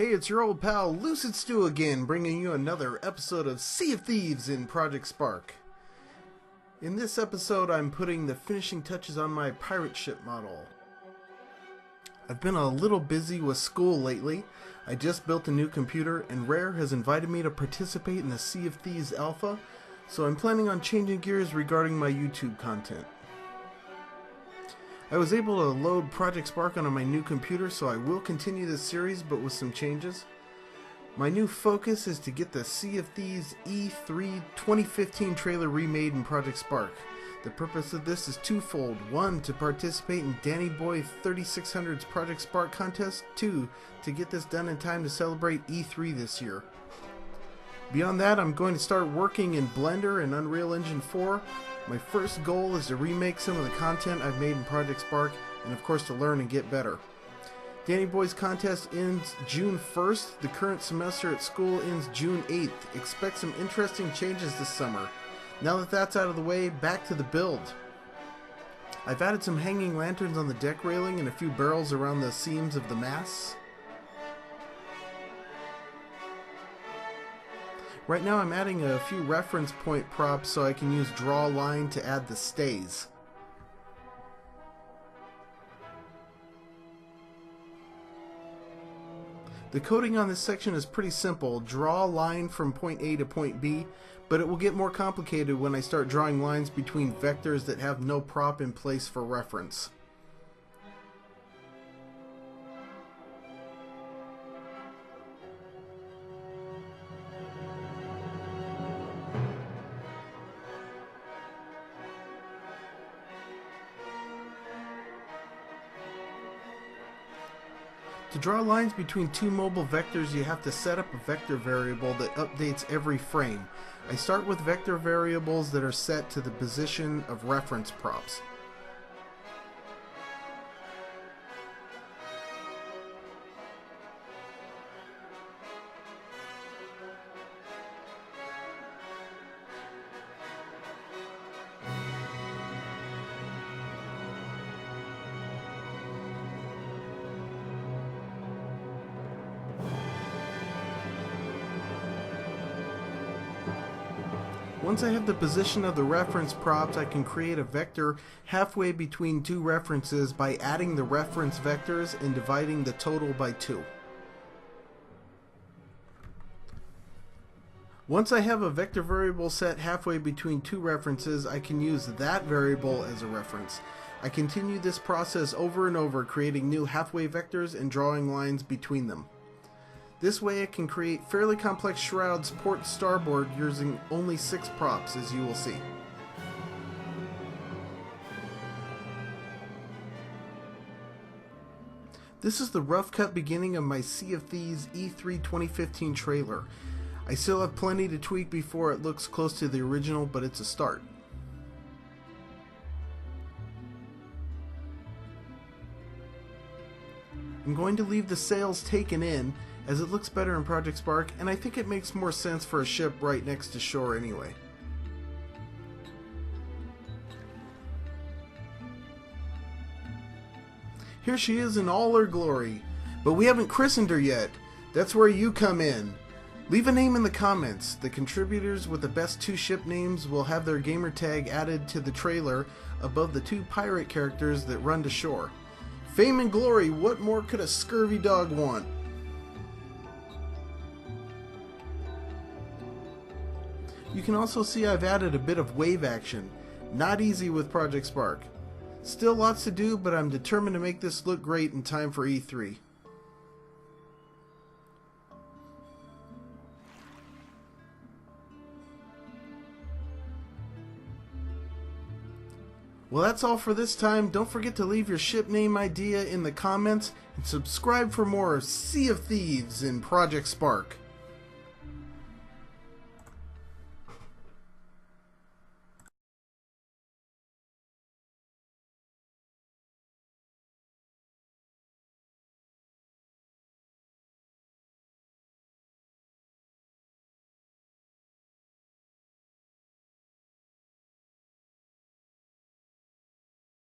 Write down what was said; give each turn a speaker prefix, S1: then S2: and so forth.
S1: Hey, it's your old pal Lucid Stew again, bringing you another episode of Sea of Thieves in Project Spark. In this episode, I'm putting the finishing touches on my pirate ship model. I've been a little busy with school lately. I just built a new computer, and Rare has invited me to participate in the Sea of Thieves Alpha, so I'm planning on changing gears regarding my YouTube content. I was able to load Project Spark onto my new computer, so I will continue this series, but with some changes. My new focus is to get the Sea of Thieves E3 2015 trailer remade in Project Spark. The purpose of this is twofold. One, to participate in Danny Boy 3600's Project Spark contest. Two, to get this done in time to celebrate E3 this year. Beyond that, I'm going to start working in Blender and Unreal Engine 4. My first goal is to remake some of the content I've made in Project Spark, and of course to learn and get better. Danny Boy's contest ends June 1st. The current semester at school ends June 8th. Expect some interesting changes this summer. Now that that's out of the way, back to the build. I've added some hanging lanterns on the deck railing and a few barrels around the seams of the masts. Right now I'm adding a few reference point props so I can use draw line to add the stays. The coding on this section is pretty simple. Draw a line from point A to point B, but it will get more complicated when I start drawing lines between vectors that have no prop in place for reference. To draw lines between two mobile vectors, you have to set up a vector variable that updates every frame. I start with vector variables that are set to the position of reference props. Once I have the position of the reference props, I can create a vector halfway between two references by adding the reference vectors and dividing the total by 2. Once I have a vector variable set halfway between two references, I can use that variable as a reference. I continue this process over and over, creating new halfway vectors and drawing lines between them. This way I can create fairly complex shrouds port starboard using only 6 props, as you will see. This is the rough cut beginning of my Sea of Thieves E3 2015 trailer. I still have plenty to tweak before it looks close to the original, but it's a start. I'm going to leave the sails taken in, as it looks better in Project Spark, and I think it makes more sense for a ship right next to shore anyway. Here she is in all her glory, but we haven't christened her yet. That's where you come in. Leave a name in the comments. The contributors with the best 2 ship names will have their gamer tag added to the trailer above the 2 pirate characters that run to shore. Fame and glory, what more could a scurvy dog want? You can also see I've added a bit of wave action. Not easy with Project Spark. Still lots to do, but I'm determined to make this look great in time for E3. Well, that's all for this time. Don't forget to leave your ship name idea in the comments and subscribe for more Sea of Thieves in Project Spark.